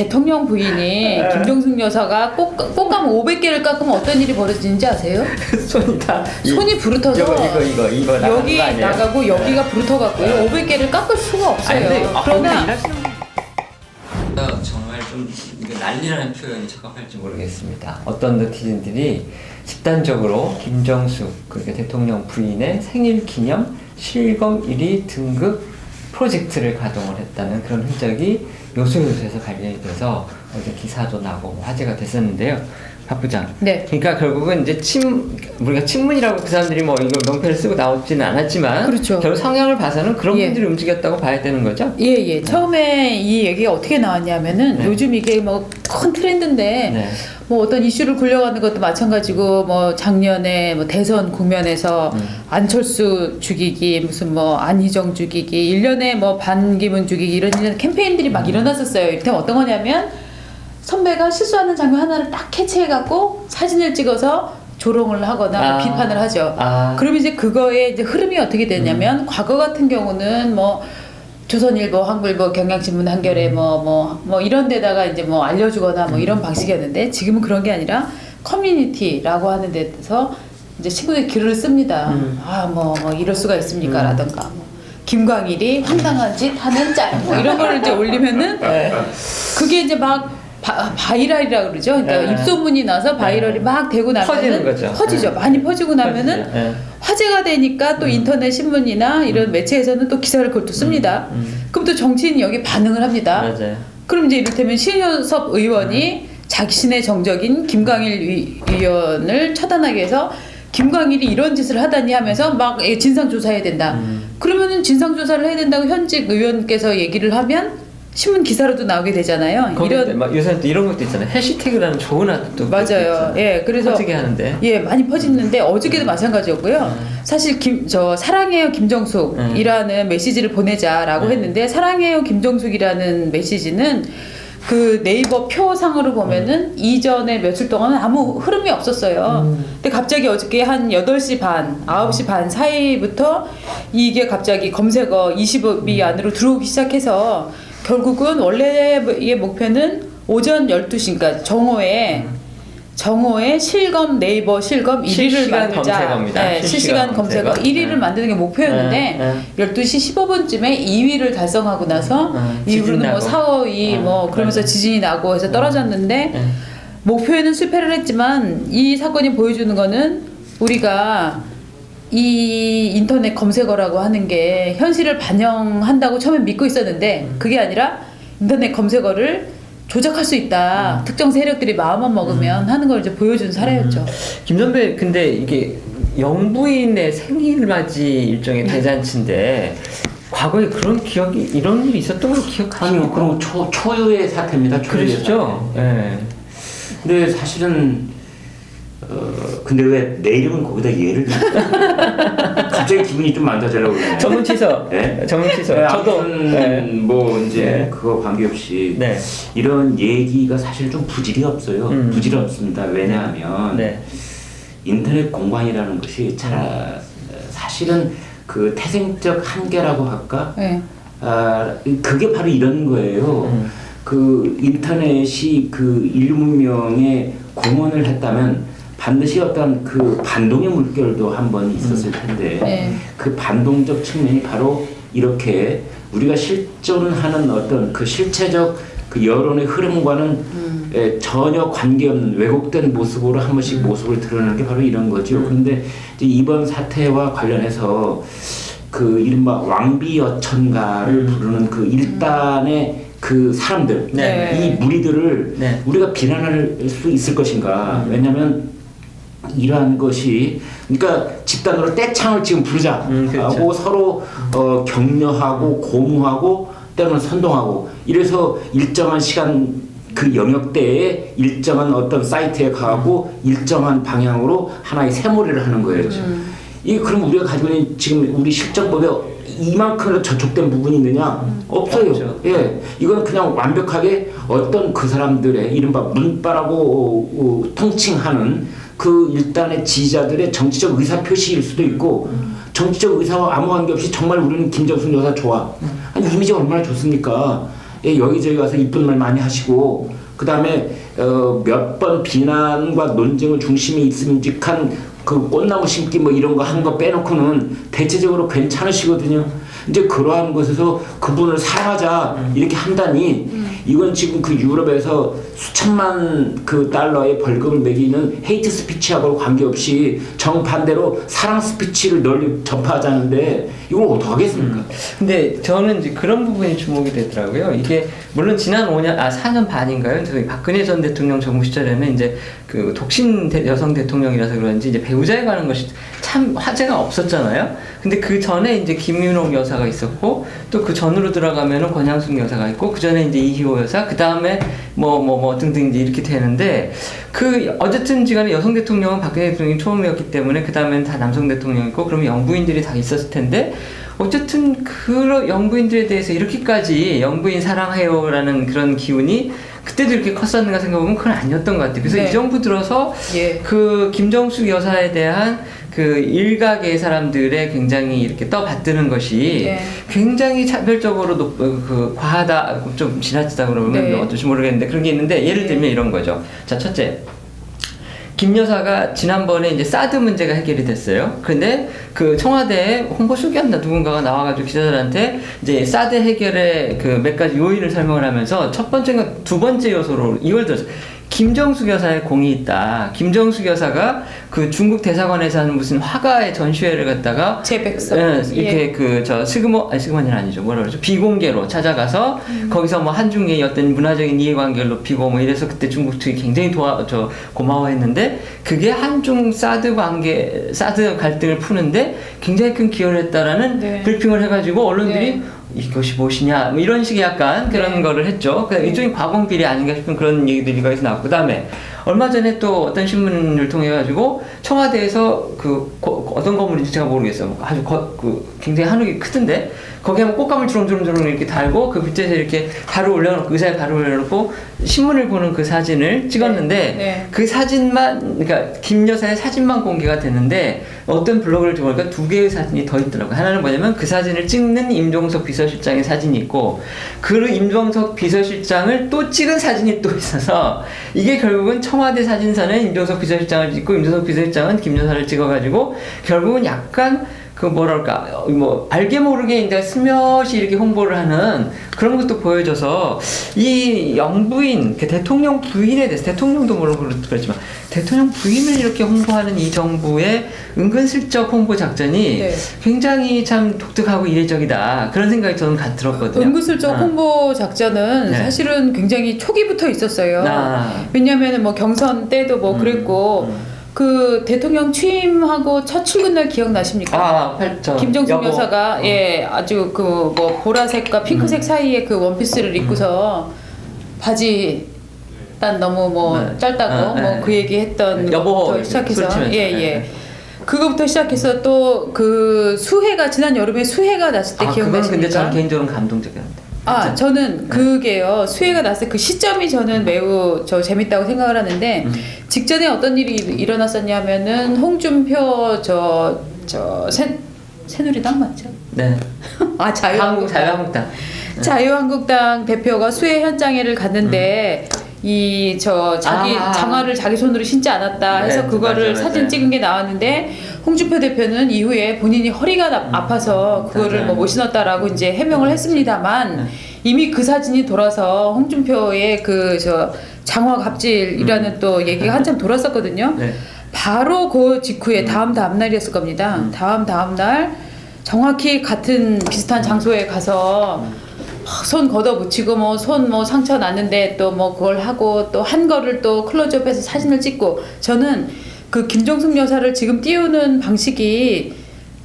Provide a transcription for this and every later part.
대통령 부인이 김정숙 여사가 꽃감 500개를 깎으면 어떤 일이 벌어지는지 아세요? 손이 부르터서 이거 여기 나가고 여기가 부르터갖고요 500개를 깎을 수가 없어요. 그러나 정말 좀 난리라는 표현이 적합할지 모르겠습니다. 어떤 네티즌들이 집단적으로 김정숙 그러니까 대통령 부인의 생일 기념 실검 1위 등급 프로젝트를 가동을 했다는 그런 흔적이 요소요소에서 발견이 돼서 어제 기사도 나고 화제가 됐었는데요. 박 부장. 네. 그러니까 결국은 이제 우리가 친문이라고 그 사람들이 뭐 이거 명패를 쓰고 나오지는 않았지만, 그렇죠. 결국 성향을 봐서는 그런 분들이 움직였다고 봐야 되는 거죠. 네. 처음에 이 얘기가 어떻게 나왔냐면은 요즘 이게 뭐 큰 트렌드인데 뭐 어떤 이슈를 굴려가는 것도 마찬가지고 뭐 작년에 뭐 대선 국면에서 안철수 죽이기 무슨 뭐 안희정 죽이기 1년에 뭐 반기문 죽이기 이런 캠페인들이 막 일어났었어요. 이를테면 어떤 거냐면 선배가 실수하는 장면 하나를 딱 캐치해갖고 사진을 찍어서 조롱을 하거나 비판을 하죠. 그럼 이제 그거의 이제 흐름이 어떻게 되냐면 과거 같은 경우는 뭐 조선일보, 한국일보, 경향신문, 한겨레 뭐 이런 데다가 이제 뭐 알려주거나 뭐 이런 방식이었는데 지금은 그런 게 아니라 커뮤니티라고 하는 데서 이제 친구들이 글을 씁니다. 뭐 이럴 수가 있습니까? 라던가 뭐 김광일이 황당한 짓 하는 짤 뭐 이런 걸 이제 올리면은 그게 이제 막 바이럴이라고 그러죠. 그러니까 입소문이 나서 바이럴이 막 되고 나면은 퍼지죠. 많이 퍼지고 나면은 화제가 되니까 또 인터넷 신문이나 이런 매체에서는 또 기사를 그걸 또 씁니다. 그럼 또 정치인이 여기 반응을 합니다. 맞아요. 그럼 이제 이를테면 신효섭 의원이 자신의 정적인 김광일 의원을 처단하기 위해서 김광일이 이런 짓을 하다니 하면서 막 진상조사해야 된다. 그러면은 진상조사를 해야 된다고 현직 의원께서 얘기를 하면 신문 기사로도 나오게 되잖아요. 요새는 또 이런 것도 있잖아요. 해시태그라는 좋은 아도 맞아요. 예, 그래서 퍼지게 하는데. 예, 많이 퍼지는데 어저께도 마찬가지였고요. 사실 사랑해요 김정숙이라는 메시지를 보내자라고 했는데 사랑해요 김정숙이라는 메시지는 그 네이버 표상으로 보면은 이전에 며칠 동안은 아무 흐름이 없었어요. 근데 갑자기 어저께 한 8시 반, 9시 반 사이부터 이게 갑자기 검색어 20위 안으로 들어오기 시작해서 결국은 원래의 목표는 오전 12시니까 정오에 실검 네이버 실검 1위를 만들자. 네, 실시간 검색어 1위를 만드는 게 목표였는데 12시 15분쯤에 2위를 달성하고 나서 이후로는 뭐 4, 5위 뭐 그러면서 지진이 나고 해서 떨어졌는데 목표에는 실패를 했지만 이 사건이 보여주는 거는 우리가 이 인터넷 검색어라고 하는 게 현실을 반영한다고 처음에 믿고 있었는데 그게 아니라 인터넷 검색어를 조작할 수 있다. 특정 세력들이 마음만 먹으면 하는 걸 이제 보여준 사례였죠. 김 선배, 근데 이게 영부인의 생일맞이 일종의 대잔치인데 과거에 그런 기억이 이런 일이 있었던 걸 기억하십니까? 아니요, 그럼 초유의 사태입니다. 그러시죠? 예. 근데 사실은 근데 왜 내 이름은 거기다 얘를 갑자기 기분이 좀 망가지려고 그러네. 전문 취소. 네? 전문 취소. 네, 저도 뭐 이제 그거 관계없이 이런 얘기가 사실 좀 부질이 없어요. 부질없습니다. 왜냐하면 인터넷 공간이라는 것이 사실은 그 태생적 한계라고 할까? 그게 바로 이런 거예요. 그 인터넷이 그 인류 문명에 공헌을 했다면 반드시 어떤 그 반동의 물결도 한번 있었을 텐데 그 반동적 측면이 바로 이렇게 우리가 실존하는 어떤 그 실체적 그 여론의 흐름과는 전혀 관계없는 왜곡된 모습으로 한 번씩 모습을 드러내는 게 바로 이런 거죠. 그런데 이번 사태와 관련해서 그 이른바 왕비여천가를 부르는 그 일단의 그 사람들, 이 무리들을 우리가 비난할 수 있을 것인가? 왜냐하면 이러한 것이 그러니까 집단으로 떼창을 지금 부르자 하고 서로 격려하고 고무하고 때로는 선동하고 이래서 일정한 시간 그 영역대에 일정한 어떤 사이트에 가고 일정한 방향으로 하나의 세몰이를 하는 거예요. 이 그럼 우리가 가지고 있는 지금 우리 실정법에 이만큼이나 저촉된 부분이 있느냐? 없어요. 예, 이건 그냥 완벽하게 어떤 그 사람들의 이른바 문바라고 통칭하는 그 일단의 지지자들의 정치적 의사 표시일 수도 있고 정치적 의사와 아무 관계없이 정말 우리는 김정숙 여사 좋아. 아니 이미지가 얼마나 좋습니까? 여기저기 가서 이쁜 말 많이 하시고 그 다음에 몇 번 비난과 논쟁을 중심에 있음직한 그 꽃나무 심기 뭐 이런 거 한 거 빼놓고는 대체적으로 괜찮으시거든요. 이제 그러한 것에서 그분을 사랑하자 이렇게 한다니 이건 지금 그 유럽에서 수천만 그 달러의 벌금을 매기는 헤이트 스피치하고 관계없이 정반대로 사랑 스피치를 널리 전파하자는데 이걸 어떡하겠습니까? 근데 저는 이제 그런 부분이 주목이 되더라고요. 이게 물론 지난 4년 반인가요? 저희 박근혜 전 대통령 정부 시절에는 이제 그 독신 여성 대통령이라서 그런지 이제 배우자에 관한 것이 참 화제가 없었잖아요. 근데 그 전에 이제 김윤옥 여사가 있었고 또 그 전으로 들어가면은 권양숙 여사가 있고 그 전에 이제 이희호 여사 그 다음에 뭐 등등 이제 이렇게 되는데 그 어쨌든지간에 여성 대통령은 박근혜 대통령이 처음이었기 때문에 그 다음에는 다 남성 대통령이고 그러면 영부인들이 다 있었을 텐데 어쨌든 그 영부인들에 대해서 이렇게까지 영부인 사랑해요라는 그런 기운이 그때도 이렇게 컸었는가 생각해보면 그건 아니었던 것 같아요. 그래서 네. 이 정부 들어서 예. 그 김정숙 여사에 대한 그 일각의 사람들의 굉장히 이렇게 떠받드는 것이 네. 굉장히 차별적으로 그 과하다, 좀 지나치다 그러면 네. 어떨지 모르겠는데 그런 게 있는데 예를 들면 이런 거죠. 자, 첫째. 김 여사가 지난번에 이제 사드 문제가 해결이 됐어요. 근데 그 청와대에 홍보수기였나 누군가가 나와가지고 기자들한테 이제 사드 해결의 그 몇 가지 요인을 설명을 하면서 첫 번째가 두 번째 요소로 이걸 들었어요. 김정숙 여사의 공이 있다. 김정숙 여사가 그 중국 대사관에서 하는 무슨 화가의 전시회를 갖다가 제백석 이렇게 예. 그 저 스그머니는 아니죠. 뭐라 그러죠? 비공개로 찾아가서 거기서 뭐 한중의 어떤 문화적인 이해관계를 높이고 뭐 이래서 그때 중국 측이 굉장히 고마워했는데 그게 한중 사드 갈등을 푸는데 굉장히 큰 기여를 했다라는 네. 브리핑을 해가지고 언론들이 네. 이것이 무엇이냐 뭐 이런 식의 약간 그런 네. 거를 했죠. 그러니까 일종의 과공비리 아닌가 싶은 그런 얘기들이 거기서 나왔고 그다음에 얼마 전에 또 어떤 신문을 통해 가지고 청와대에서 어떤 건물인지 제가 모르겠어요. 아주 굉장히 한옥이 크던데 거기에 뭐 꽃감을 주렁주렁 이렇게 달고 그 밑에서 이렇게 바로 올려놓고 의자에 바로 올려놓고 신문을 보는 그 사진을 찍었는데 네. 그 사진만 그러니까 김 여사의 사진만 공개가 됐는데 어떤 블로그를 보니까 두 개의 사진이 더 있더라고요. 하나는 뭐냐면 그 사진을 찍는 임종석 비서실장의 사진이 있고 그 임종석 비서실장을 또 찍은 사진이 또 있어서 이게 결국은 청와대 사진사는 임종석 비서실장을 찍고 임종석 비서실장은 김 여사를 찍어가지고 결국은 약간 그 뭐랄까 뭐 알게 모르게 이제 스며시 이렇게 홍보를 하는 그런 것도 보여줘서 이 영부인 그 대통령 부인에 대해서 대통령도 물론 그렇지만 대통령 부인을 이렇게 홍보하는 이 정부의 은근슬쩍 홍보 작전이 네. 굉장히 참 독특하고 이례적이다 그런 생각이 저는 들었거든요. 은근슬쩍 홍보 작전은 네. 사실은 굉장히 초기부터 있었어요. 왜냐하면 뭐 경선 때도 뭐 그랬고 그 대통령 취임하고 첫 출근 날 기억나십니까? 김정숙 여사가 예 아주 그 뭐 보라색과 핑크색 사이에 그 원피스를 입고서 바지 난 너무 뭐 짧다고 뭐 그 얘기했던 여보 시작해서 예예. 그거부터 시작해서 또 그 수해가 지난 여름에 수해가 났을 때 기억나십니까? 그건 근데 저는 개인적으로 감동적이었는데. 저는 그게요. 수해가 났을 때 그 시점이 저는 매우 재밌다고 생각을 하는데 직전에 어떤 일이 일어났었냐면은 홍준표 새누리당 맞죠? 네. 자유한국당. 자유한국당 대표가 수해 현장에를 갔는데 자기 장화를 자기 손으로 신지 않았다 해서 그거를 사진 찍은 게 나왔는데 홍준표 대표는 이후에 본인이 허리가 아파서 그거를 뭐 못 신었다라고 이제 해명을 했습니다만 이미 그 사진이 돌아서 홍준표의 장화 갑질이라는 또 얘기가 한참 돌았었거든요. 네. 바로 그 직후에 다음 날이었을 겁니다. 다음 날 정확히 같은 비슷한 장소에 가서 손 걷어붙이고 손 상처 났는데 또 그걸 하고 또 한 거를 또 클로즈업해서 사진을 찍고 저는 그 김정숙 여사를 지금 띄우는 방식이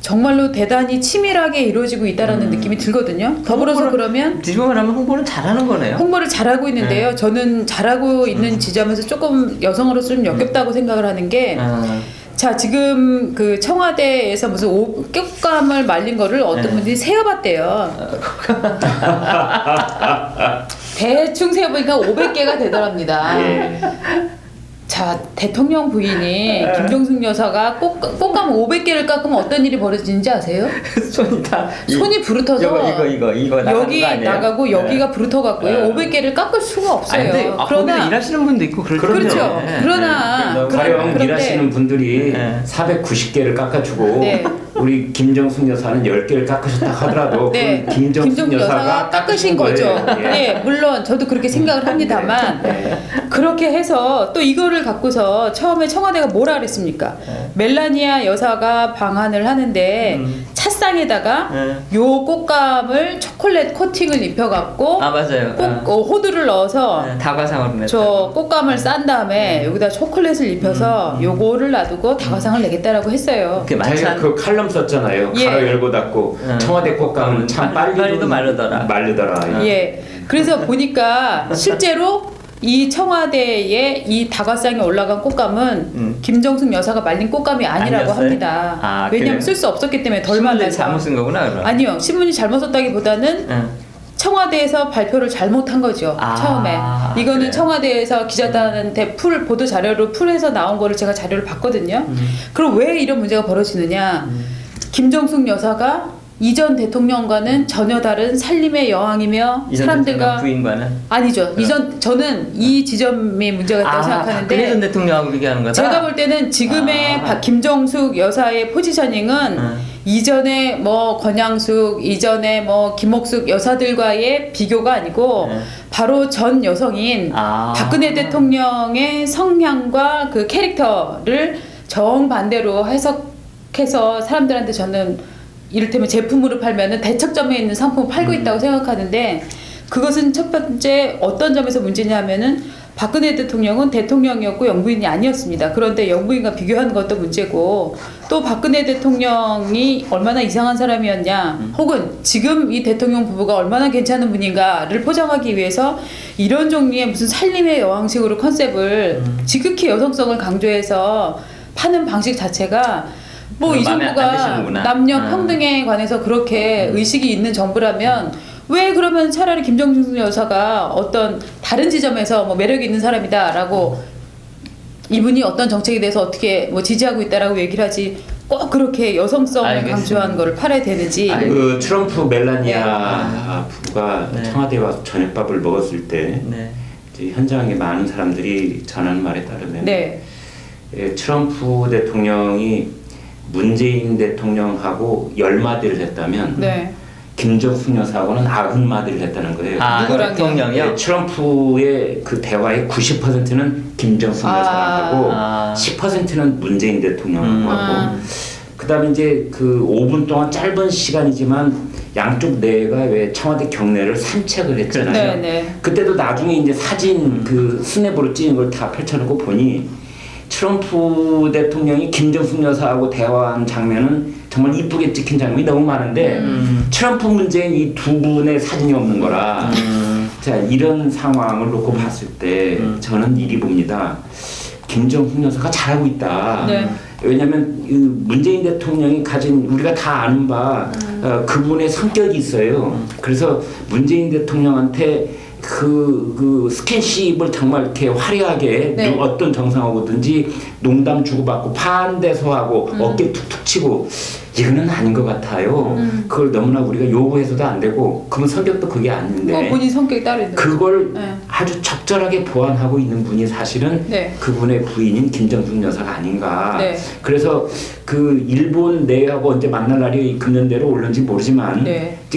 정말로 대단히 치밀하게 이루어지고 있다라는 느낌이 들거든요. 더불어서 그러면 뒤집어만 하면 홍보는 잘하는 거네요. 홍보를 잘하고 있는데요. 저는 잘하고 있는 지점에서 조금 여성으로서 좀 역겹다고 생각을 하는 게 자, 지금 그 청와대에서 무슨 꽃감을 말린 거를 어떤 분들이 세어봤대요. 대충 세어보니까 500개가 되더랍니다. 자, 대통령 부인이 김정숙 여사가 꽃감 500개를 깎으면 어떤 일이 벌어지는지 아세요? 손이 부르터서 이거 여기 나가고 여기가 부르터갖고요. 500개를 깎을 수가 없어요. 그러나 일하시는 분도 있고 그렇죠. 그러나 가령 일하시는 분들이 490개를 깎아주고 우리 김정숙 여사는 10개를 깎으셨다 하더라도 김정숙 여사가 깎으신 거죠. 물론 저도 그렇게 생각을 합니다만 그렇게 해서 또 이거를 갖고서 처음에 청와대가 뭐라 그랬습니까? 멜라니아 여사가 방한을 하는데 찻상에다가 요 꽃감을 초콜릿 코팅을 입혀갖고 맞아요. 호두를 넣어서 다과상으로 저 꽃감을 싼 다음에 여기다 초콜릿을 입혀서 요거를 놔두고 다과상을 내겠다라고 했어요. 자기가 그 칼럼 썼잖아요. 가로 열고 닫고 청와대 꽃감은 참 빨리도 마르더라. 그래서 보니까 실제로 이 청와대에 이 다과상에 올라간 꽃감은 김정숙 여사가 말린 꽃감이 아니라고 합니다. 왜냐하면 쓸 수 없었기 때문에 덜 말라서. 잘못 쓴 거구나. 그럼. 아니요, 신문이 잘못 썼다기보다는 청와대에서 발표를 잘못한 거죠. 처음에 이거는 그래요? 청와대에서 기자단한테 보도 자료로 풀해서 나온 거를 제가 자료를 봤거든요. 그럼 왜 이런 문제가 벌어지느냐? 김정숙 여사가 이전 대통령과는 전혀 다른 살림의 여왕이며 사람들과 부인과는 아니죠. 저는 이 지점이 문제가 있다고 생각하는데 박근혜 전 대통령하고 비교하는 거다. 제가 볼 때는 지금의 김정숙 여사의 포지셔닝은 이전에 뭐 권양숙, 이전에 뭐 김옥숙 여사들과의 비교가 아니고 바로 전 여성인 박근혜 대통령의 성향과 그 캐릭터를 정반대로 해석해서 사람들한테 저는 이를테면 제품으로 팔면은 대척점에 있는 상품을 팔고 있다고 생각하는데 그것은 첫 번째 어떤 점에서 문제냐면은 박근혜 대통령은 대통령이었고 영부인이 아니었습니다. 그런데 영부인과 비교하는 것도 문제고 또 박근혜 대통령이 얼마나 이상한 사람이었냐 혹은 지금 이 대통령 부부가 얼마나 괜찮은 분인가를 포장하기 위해서 이런 종류의 무슨 살림의 여왕식으로 컨셉을 지극히 여성성을 강조해서 파는 방식 자체가 이 정부가 남녀 평등에 관해서 그렇게 의식이 있는 정부라면 왜 그러면 차라리 김정숙 여사가 어떤 다른 지점에서 뭐 매력이 있는 사람이다라고 이분이 어떤 정책에 대해서 어떻게 뭐 지지하고 있다라고 얘기를 하지 꼭 그렇게 여성성을 강조하는 거를 팔아야 되는지. 그 트럼프 멜라니아 부부가 청와대에 와서 저녁밥을 먹었을 때 이제 현장에 많은 사람들이 전하는 말에 따르면 트럼프 대통령이 문재인 대통령하고 10마디를 했다면 김정숙 여사하고는 90마디를 했다는 거예요. 누구랑 대통령이요? 트럼프의 그 대화의 90%는 김정숙 여사하고 10%는 문재인 대통령하고 하고 그다음에 이제 그 5분 동안 짧은 시간이지만 양쪽 내가 왜 청와대 경내를 산책을 했잖아요. 그때도 나중에 이제 사진 그 스냅으로 찍은 걸 다 펼쳐놓고 보니 트럼프 대통령이 김정숙 여사하고 대화한 장면은 정말 이쁘게 찍힌 장면이 너무 많은데 트럼프 문재인 이 두 분의 사진이 없는 거라 자 이런 상황을 놓고 봤을 때 저는 이리 봅니다. 김정숙 여사가 잘하고 있다. 왜냐하면 문재인 대통령이 가진 우리가 다 아는 바 그분의 성격이 있어요. 그래서 문재인 대통령한테 그 스킨십을 정말 이렇게 화려하게 어떤 정상하고든지 농담 주고받고 반대서하고 어깨 툭툭 치고 이거는 아닌 것 같아요. 그걸 너무나 우리가 요구해서도 안 되고 그분 성격도 그게 아닌데 본인 성격이 따로 있는 그걸 아주 적절하게 보완하고 있는 분이 사실은 그분의 부인인 김정숙 여사가 아닌가. 그래서 그 일본 내하고 언제 만날 날이 금년대로 올는지 모르지만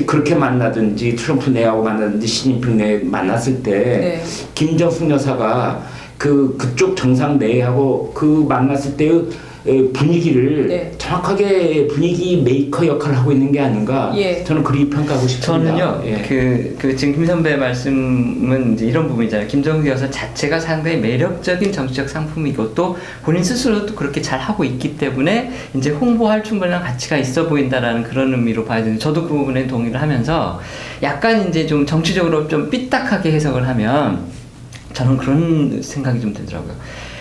그렇게 만나든지 트럼프 내하고 만나든지 시진핑 내 만났을 때 김정숙 여사가 그쪽 정상 내하고 그 만났을 때의 분위기를 정확하게 분위기 메이커 역할을 하고 있는 게 아닌가 저는 그리 평가하고 싶습니다. 저는요 그 지금 김 선배 말씀은 이제 이런 부분이잖아요. 김정숙 여사 자체가 상당히 매력적인 정치적 상품이고 또 본인 스스로도 그렇게 잘 하고 있기 때문에 이제 홍보할 충분한 가치가 있어 보인다라는 그런 의미로 봐야 되는데 저도 그 부분에 동의를 하면서 약간 이제 좀 정치적으로 좀 삐딱하게 해석을 하면 저는 그런 생각이 좀 들더라고요.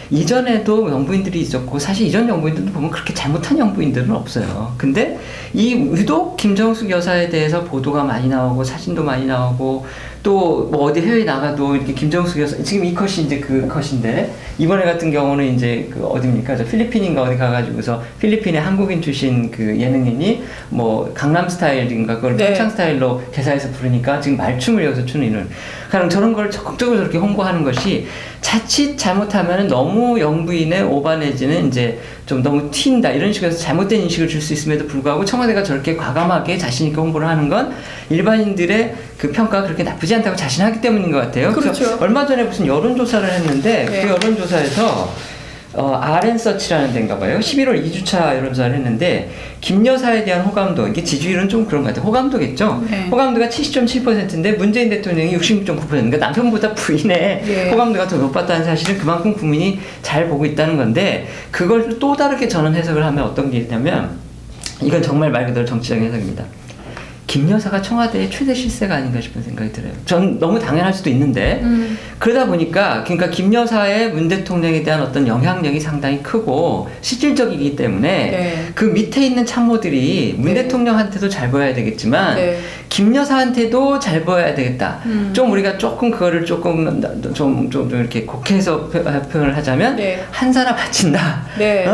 이전에도 영부인들이 있었고 사실 이전 영부인들도 보면 그렇게 잘못한 영부인들은 없어요. 근데 이 유독 김정숙 여사에 대해서 보도가 많이 나오고 사진도 많이 나오고 또 뭐 어디 해외 나가도 이렇게 김정숙 여사 지금 이 컷이 이제 그 컷인데 이번에 같은 경우는 이제 그 어디입니까? 저 필리핀인가 어디 가가지고서 필리핀의 한국인 출신 그 예능인이 뭐 강남 스타일인가 그걸 네. 평창 스타일로 개사해서 부르니까 지금 말춤을 여기서 추는 이런 그냥 저런 걸 적극적으로 저렇게 홍보하는 것이 자칫 잘못하면 너무 영부인의 오바 내지는 이제 좀 너무 튄다 이런 식으로 해서 잘못된 인식을 줄 수 있음에도 불구하고 청와대가 저렇게 과감하게 자신 있게 홍보를 하는 건 일반인들의 그 평가가 그렇게 나쁘지 않다고 자신하기 때문인 것 같아요. 그렇죠. 그래서 얼마 전에 무슨 여론조사를 했는데 네. 그 여론조사에서 RN서치라는 데인가 봐요. 11월 2주차 여론조사를 했는데 김 여사에 대한 호감도 이게 지지율은 좀 그런 것 같아요. 호감도겠죠. 네. 호감도가 70.7%인데 문재인 대통령이 66.9%. 그러니까 남편보다 부인의 네. 호감도가 더 높았다는 사실은 그만큼 국민이 잘 보고 있다는 건데 그걸 또 다르게 저는 해석을 하면 어떤 게 있냐면 이건 정말 말 그대로 정치적인 해석입니다. 김 여사가 청와대의 최대 실세가 아닌가 싶은 생각이 들어요. 전 너무 당연할 수도 있는데 그러다 보니까 그러니까 김 여사의 문 대통령에 대한 어떤 영향력이 상당히 크고 실질적이기 때문에 네. 그 밑에 있는 참모들이 문 네. 대통령한테도 잘 보여야 되겠지만 네. 김 여사한테도 잘 보여야 되겠다. 좀 우리가 조금 그거를 조금 좀 이렇게 곡해서 표현을 하자면 네. 한 사람 바친다. 네.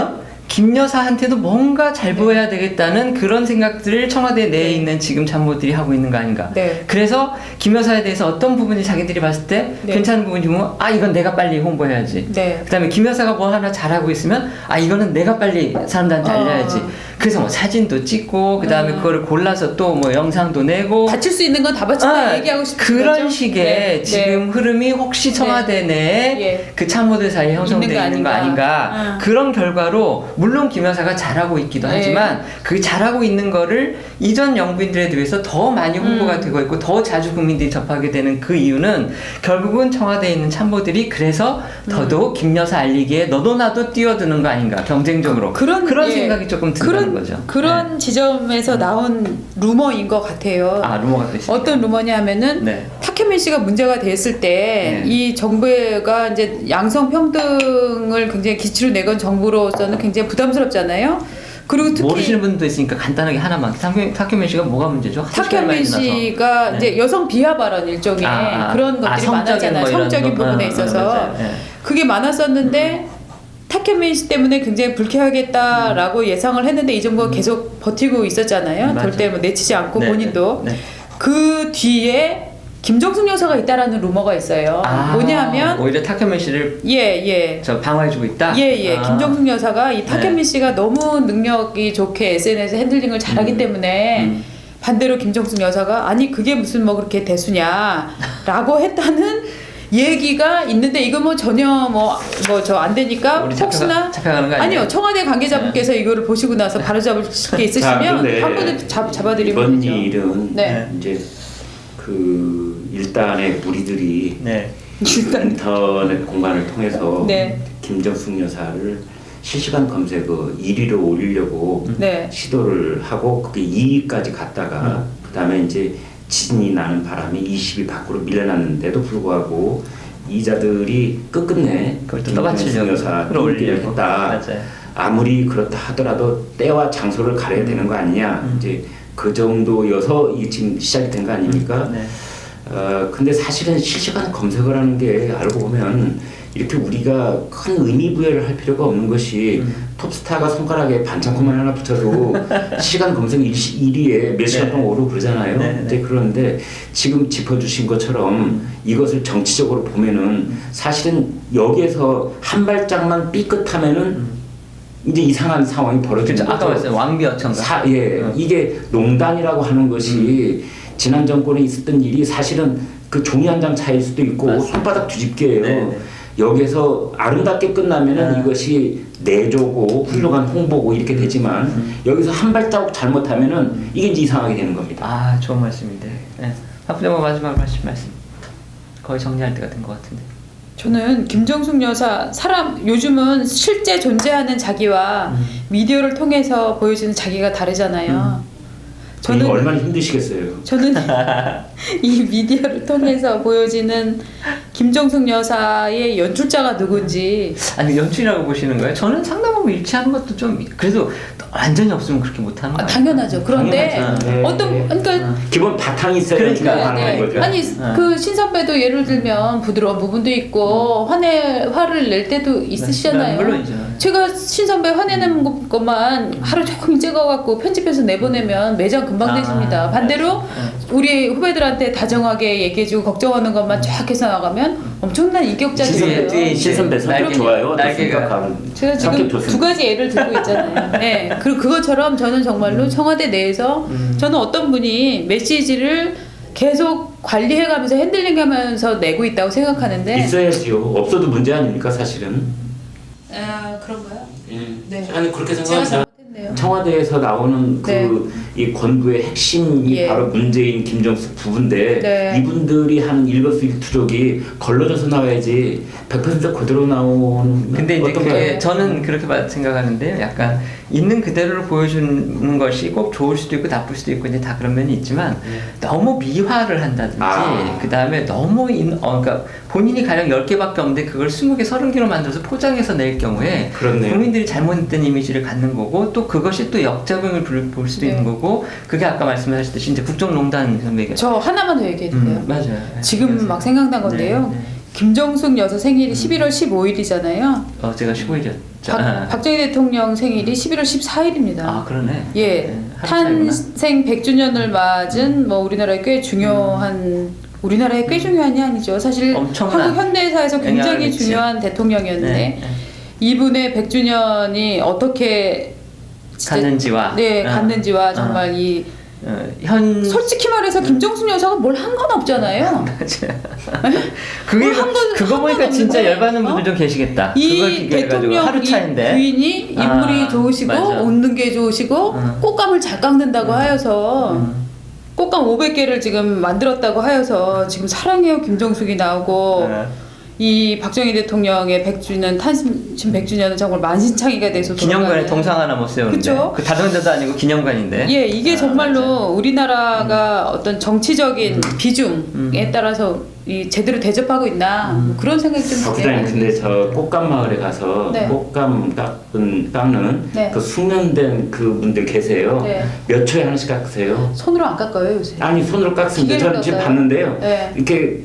김 여사한테도 뭔가 잘 보여야 되겠다는 그런 생각들을 청와대 내에 네. 있는 지금 참모들이 하고 있는 거 아닌가. 네. 그래서 김 여사에 대해서 어떤 부분이 자기들이 봤을 때 네. 괜찮은 부분이 보면 아 이건 내가 빨리 홍보해야지. 네. 그다음에 김 여사가 뭐 하나 잘하고 있으면 아 이거는 내가 빨리 사람들한테 알려야지. 그래서 뭐 사진도 찍고 그다음에 그거를 골라서 또 뭐 영상도 내고 바칠 수 있는 건 다 바친다 얘기하고 싶은 그런 거죠? 식의 네. 지금 흐름이 혹시 청와대 내에 예. 그 참모들 사이에 형성되어 있는 거 있는 거 아닌가. 그런 결과로 물론 김 여사가 잘하고 있기도 네. 하지만 그 잘하고 있는 거를 이전 영부인들에 비해서 더 많이 홍보가 되고 있고 더 자주 국민들이 접하게 되는 그 이유는 결국은 청와대에 있는 참모들이 그래서 더더욱 김 여사 알리기에 너도 나도 뛰어드는 거 아닌가 경쟁적으로 그런 예. 생각이 조금 든다는 거죠. 그런 지점에서 나온 루머인 것 같아요. 아 루머가 또 있습니다. 어떤 루머냐면은 네. 탁현민 씨가 문제가 됐을 때 네. 이 정부가 이제 양성 평등을 굉장히 기치로 내건 정부로서는 굉장히 부담스럽잖아요. 그리고 특히 모르시는 분도 있으니까 간단하게 하나만 탁현민 씨가 뭐가 문제죠? 하도 시간이 많이 탁현민 지나서. 씨가 네. 이제 여성 비하 발언 일종의 그런 것들이 성적인 많았잖아요. 뭐 이런 성적인 거. 부분에 있어서 맞아요. 네. 그게 많았었는데 탁현민 씨 때문에 굉장히 불쾌하겠다라고 예상을 했는데 이 정부가 계속 버티고 있었잖아요. 맞아요. 절대 뭐 내치지 않고 네, 본인도 네. 그 뒤에 김정숙 여사가 있다라는 루머가 있어요. 뭐냐면 오히려 탁현민 씨를 예. 저 방어해주고 있다. 예. 김정숙 여사가 이 탁현민 네. 씨가 너무 능력이 좋게 SNS 핸들링을 잘하기 때문에 반대로 김정숙 여사가 아니 그게 무슨 뭐 그렇게 대수냐라고 했다는 얘기가 있는데 이거 뭐 전혀 뭐 저 안 되니까 우리 혹시나 잡혀가는 거 아니에요? 아니요 청와대 관계자분께서 이거를 보시고 나서 바로 잡을 게 있으시면 한번 잡아드리면 이번 되죠. 일은 네. 이제 그 일단의 무리들이 네. 인터넷 공간을 통해서 네. 김정숙 여사를 실시간 검색어 1위로 올리려고 네. 시도를 하고 그게 2위까지 갔다가 그다음에 이제 진이 나는 바람에 20위 밖으로 밀려났는데도 불구하고 이자들이 끝끝내 그걸 또 김정숙 떠받치려고 여사 끌어올리려고. 했다. 맞아요. 아무리 그렇다 하더라도 때와 장소를 가려야 되는 거 아니냐. 이제 그 정도여서 이게 지금 시작이 된 거 아닙니까? 네. 근데 사실은 실시간 검색을 하는 게 알고 보면 이렇게 우리가 큰 의미 부여를 할 필요가 없는 것이 톱스타가 손가락에 반창고만 하나 붙여도 실시간 검색 1위에 몇 시간 동안 오르고 그러잖아요. 근데 그런데 지금 짚어주신 것처럼 이것을 정치적으로 보면은 사실은 여기에서 한 발짝만 삐끗하면은 이제 이상한 상황이 벌어지는 그렇죠. 아까 거죠. 말했어요. 왕비어천가. 이게 농단이라고 하는 것이 지난 정권에 있었던 일이 사실은 그 종이 한 장 차이일 수도 있고 맞습니다. 손바닥 뒤집기예요. 네네. 여기서 아름답게 끝나면은 이것이 내조고 훌륭한 홍보고 이렇게 되지만 여기서 한 발자국 잘못하면은 이게 이제 이상하게 되는 겁니다. 아 좋은 말씀인데. 네. 하프대모 마지막으로 하신 말씀. 거의 정리할 때가 된 것 같은데. 저는 김정숙 여사 요즘은 실제 존재하는 자기와 미디어를 통해서 보여지는 자기가 다르잖아요. 저는 얼마나 힘드시겠어요. 저는 이 미디어를 통해서 보여지는 김정숙 여사의 연출자가 누군지. 아니 연출이라고 보시는 거예요? 저는 상담하고 일치하는 것도 좀 그래도 완전히 없으면 그렇게 못하는 거예요. 당연하죠. 그런데 어떤 그러니까 기본 바탕이 있어야 그러니까, 가능한 거죠. 아니 그 신선배도 예를 들면 부드러운 부분도 있고 화를 낼 때도 있으시잖아요. 물론이죠. 제가 신선배 화내는 것만 하루 종일 찍어갖고 편집해서 내보내면 매장 금방 되십니다. 반대로 우리 후배들한테 다정하게 얘기해주고 걱정하는 것만 쫙 해서 나가면 엄청난 인격자 되고요. 신선배 성격 좋아요. 날개가 제가 지금 두 가지 예를 들고 있잖아요. 네, 그리고 그것처럼 저는 정말로 청와대 내에서 저는 어떤 분이 메시지를 계속 관리해가면서 핸들링하면서 내고 있다고 생각하는데 있어야지요. 없어도 문제 아닙니까 사실은. 아 그런가요? 예. 네. 아니 그렇게 제가 생각합니다. 잘못했네요. 청와대에서 나오는 네. 이 권부의 핵심이 예. 바로 문재인, 김정숙 부부인데 네. 이분들이 하는 일거수일투족이 걸러져서 나와야지 100% 그대로 나오는. 근데 이제 어떤 그게 거예요? 저는 그렇게 생각하는데 약간 있는 그대로를 보여주는 것이 꼭 좋을 수도 있고 나쁠 수도 있고 이제 다 그런 면이 있지만 너무 미화를 한다든지 그 다음에 너무 그러니까 본인이 가령 10개밖에 없는데 그걸 20개, 30개로 만들어서 포장해서 낼 경우에 그렇네요. 국민들이 잘못된 이미지를 갖는 거고 또 그것이 또 역작용을 볼 수도 있는 거고 그게 아까 말씀하셨듯이 이제 국정농단 선배가 저 하나만 더 얘기해도 돼요? 맞아요. 지금 막 생각난 건데요. 네, 네. 김정숙 여사 생일이 11월 15일이잖아요. 제가 15일이었죠. 박정희 대통령 생일이 11월 14일입니다. 아 그러네. 예, 네, 하루 차이구나. 탄생 100주년을 맞은 뭐 우리나라에 꽤 중요한 우리나라에 꽤 중요한이 아니죠. 사실 엄청난 한국 현대사에서 굉장히 영향을 미친. 중요한 대통령이었는데 네, 네. 이분의 100주년이 어떻게 진짜 갔는지와 갔는지와 정말 이 현 솔직히 말해서 김정숙 여사가 뭘 한 건 없잖아요. 그게 한 그거 보니까 진짜 없는데, 열받는 분들 좀 계시겠다. 그걸 이 비교해가지고 대통령 하루 이 차인데 부인이 인물이 좋으시고 맞아. 웃는 게 좋으시고 꽃감을 잘 깎는다고 하여서 꽃감 500개를 지금 만들었다고 하여서 지금 사랑해요 김정숙이 나오고 이 박정희 대통령의 100주년 탄신 100주년은 정말 만신창이가 돼서 기념관에 돌아가는. 동상 하나 못 세우는데 그쵸? 그 다른 데도 아니고 기념관인데 예, 이게 정말로 맞아. 우리나라가 어떤 정치적인 비중에 따라서 이 제대로 대접하고 있나 뭐 그런 생각이 좀 박 드네요. 부장님 근데 저 꽃감 마을에 가서 네. 꽃감 깎는 네. 그 숙련된 그 분들 계세요. 네. 몇 초에 하나씩 깎으세요? 손으로 안 깎아요 요새. 아니 손으로 깎습니다. 기계로 저는 지금 깎아요? 봤는데요. 네. 이렇게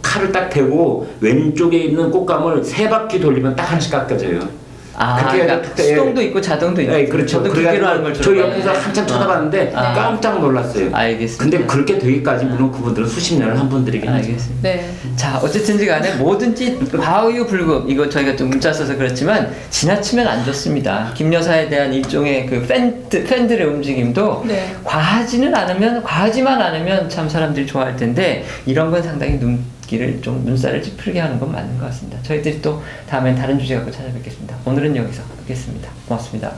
칼을 딱 대고 왼쪽에 있는 꽃감을 3바퀴 돌리면 딱 하나씩 깎아져요. 그렇게 그러니까 그때- 수동도 있고 자동도 있고 네, 그렇죠. 저도 기계로 하는 걸 저희 좋아해요. 옆에서 한참 쳐다봤는데 깜짝 놀랐어요. 알겠습니다. 근데 그렇게 되기까지 물론 그분들은 수십 년을 한 분들이긴 하죠. 알겠습니다. 네. 자 어쨌든지 간에 뭐든지 과유불급 이거 저희가 좀 문자 써서 그렇지만 지나치면 안 좋습니다. 김 여사에 대한 일종의 그 팬들의 움직임도 네. 과하지만 않으면 참 사람들이 좋아할 텐데 이런 건 상당히 눈살을 찌푸리게 하는 건 맞는 것 같습니다. 저희들이 또 다음엔 다른 주제 갖고 찾아뵙겠습니다. 오늘은 여기서 뵙겠습니다. 고맙습니다.